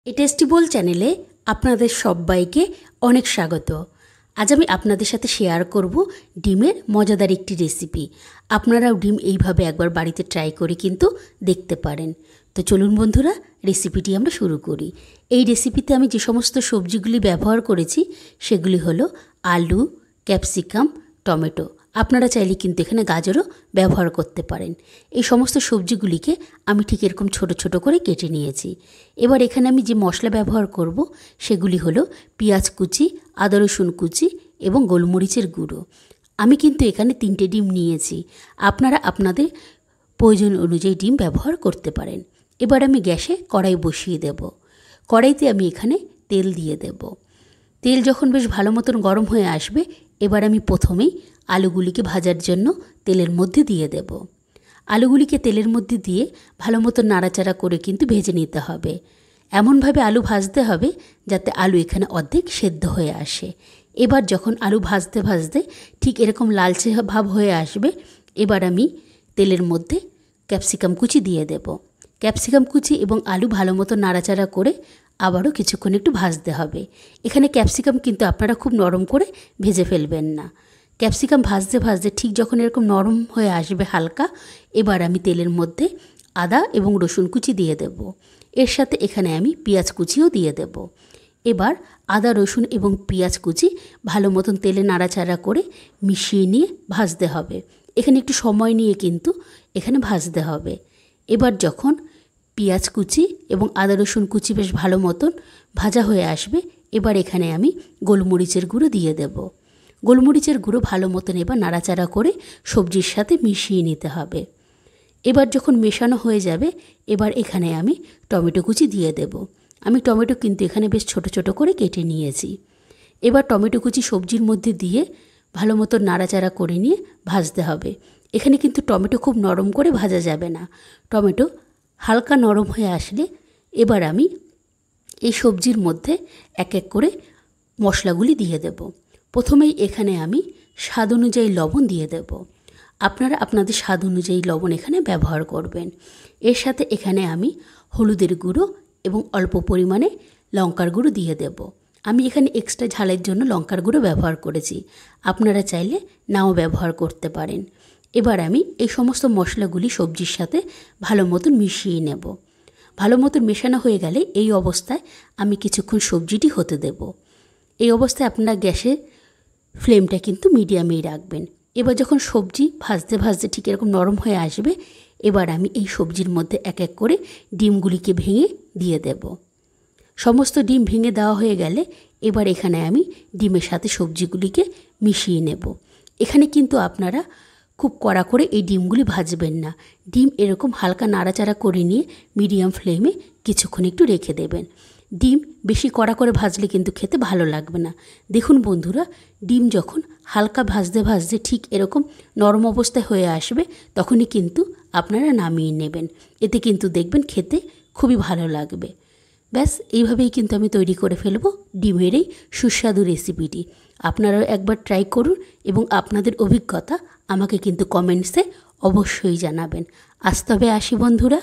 এই টেস্টিবল চ্যানেলে আপনাদের সবাইকে অনেক স্বাগত। আজ আমি আপনাদের সাথে শেয়ার করব ডিমের মজাদার একটি রেসিপি। আপনারাও ডিম এইভাবে একবার বাড়িতে ট্রাই করে কিন্তু দেখতে পারেন। তো চলুন বন্ধুরা, রেসিপিটি আমরা শুরু করি। এই রেসিপিতে আমি যে সমস্ত সবজিগুলি ব্যবহার করেছি সেগুলি হলো আলু, ক্যাপসিকাম, টমেটো। আপনারা চাইলে কিন্তু এখানে গাজরও ব্যবহার করতে পারেন। এই সমস্ত সবজিগুলিকে আমি ঠিক এরকম ছোট ছোট করে কেটে নিয়েছি। এবার এখানে আমি যে মশলা ব্যবহার করব সেগুলি হলো পেঁয়াজ কুচি, আদা রসুন কুচি এবং গোলমরিচের গুঁড়ো। আমি কিন্তু এখানে 3টে ডিম নিয়েছি। আপনারা আপনাদের প্রয়োজন অনুযায়ী ডিম ব্যবহার করতে পারেন। এবার আমি গ্যাসে কড়াই বসিয়ে দেব। কড়াইতে আমি এখানে তেল দিয়ে দেব। তেল যখন বেশ ভালো মতন গরম হয়ে আসবে, এবার আমি প্রথমেই আলুগুলিকে ভাজার জন্য তেলের মধ্যে দিয়ে দেব। আলুগুলিকে তেলের মধ্যে দিয়ে ভালো মতো নাড়াচাড়া করে কিন্তু ভেজে নিতে হবে। এমনভাবে আলু ভাজতে হবে যাতে আলু এখানে অর্ধেক সেদ্ধ হয়ে আসে। এবার যখন আলু ভাজতে ভাজতে ঠিক এরকম লালচে ভাব হয়ে আসবে, এবার আমি তেলের মধ্যে ক্যাপসিকাম কুচি দিয়ে দেব। ক্যাপসিকাম কুচি এবং আলু ভালো মতো নাড়াচাড়া করে আবারও কিছুক্ষণ একটু ভাজতে হবে। এখানে ক্যাপসিকাম কিন্তু আপনারা খুব নরম করে ভেজে ফেলবেন না। ক্যাপসিকাম ভাজতে ভাজতে ঠিক যখন এরকম নরম হয়ে আসবে হালকা, এবার আমি তেলের মধ্যে আদা এবং রসুন কুচি দিয়ে দেব। এর সাথে এখানে আমি পেঁয়াজ কুচিও দিয়ে দেব। এবার আদা রসুন এবং পেঁয়াজ কুচি ভালো মতন তেলে নাড়াচাড়া করে মিশিয়ে নিয়ে ভাজতে হবে। এখানে একটু সময় নিয়ে কিন্তু এখানে ভাজতে হবে। এবার যখন পেঁয়াজ কুচি এবং আদা রসুন কুচি বেশ ভালো মতন ভাজা হয়ে আসবে, এবার এখানে আমি গোলমরিচের গুঁড়ো দিয়ে দেব। গোলমরিচের গুঁড়ো ভালো মতন এবার নাড়াচাড়া করে সবজির সাথে মিশিয়ে নিতে হবে। এবার যখন মেশানো হয়ে যাবে, এবার এখানে আমি টমেটো কুচি দিয়ে দেব। আমি টমেটো কিন্তু এখানে বেশ ছোট ছোট করে কেটে নিয়েছি। এবার টমেটো কুচি সবজির মধ্যে দিয়ে ভালো মতো নাড়াচাড়া করে নিয়ে ভাজতে হবে। এখানে কিন্তু টমেটো খুব নরম করে ভাজা যাবে না। টমেটো হালকা নরম হয়ে আসলে এবার আমি এই সবজির মধ্যে এক এক করে মশলাগুলি দিয়ে দেব। প্রথমেই এখানে আমি স্বাদ অনুযায়ী লবণ দিয়ে দেব। আপনারা আপনাদের স্বাদ অনুযায়ী লবণ এখানে ব্যবহার করবেন। এর সাথে এখানে আমি হলুদের গুঁড়ো এবং অল্প পরিমাণে লঙ্কার গুঁড়ো দিয়ে দেব। আমি এখানে এক্সট্রা ঝালের জন্য লঙ্কার গুঁড়ো ব্যবহার করেছি। আপনারা চাইলে নাও ব্যবহার করতে পারেন। এবার আমি এই সমস্ত মশলাগুলি সবজির সাথে ভালো মতন মিশিয়ে নেব। ভালো মতন মেশানো হয়ে গেলে এই অবস্থায় আমি কিছুক্ষণ সবজিটি হতে দেব। এই অবস্থায় আপনারা গ্যাসের ফ্লেমটা কিন্তু মিডিয়ামেই রাখবেন। এবার যখন সবজি ভাজতে ভাজতে ঠিক এরকম নরম হয়ে আসবে, এবার আমি এই সবজির মধ্যে এক এক করে ডিমগুলিকে ভেঙে দিয়ে দেব। সমস্ত ডিম ভেঙে দেওয়া হয়ে গেলে এবার এখানে আমি ডিমের সাথে সবজিগুলিকে মিশিয়ে নেব। এখানে কিন্তু আপনারা খুব কড়া করে এই ডিমগুলি ভাজবেন না। ডিম এরকম হালকা নাড়াচাড়া করে নিয়ে মিডিয়াম ফ্লেমে কিছুক্ষণ একটু রেখে দেবেন। ডিম বেশি কড়া করে ভাজলে কিন্তু খেতে ভালো লাগবে না। দেখুন বন্ধুরা, ডিম যখন হালকা ভাজতে ভাজতে ঠিক এরকম নরম অবস্থায় হয়ে আসবে, তখনই কিন্তু আপনারা নামিয়ে নেবেন। এতে কিন্তু দেখবেন খেতে খুবই ভালো লাগবে। ব্যাস এইভাবেই কিন্তু আমি তৈরি করে ফেলবো ডিমের এই সুস্বাদু রেসিপিটি। আপনারাও একবার ট্রাই করুন এবং আপনাদের অভিজ্ঞতা আমাকে কিন্তু কমেন্টসে অবশ্যই জানাবেন। আজ তবে আসি বন্ধুরা।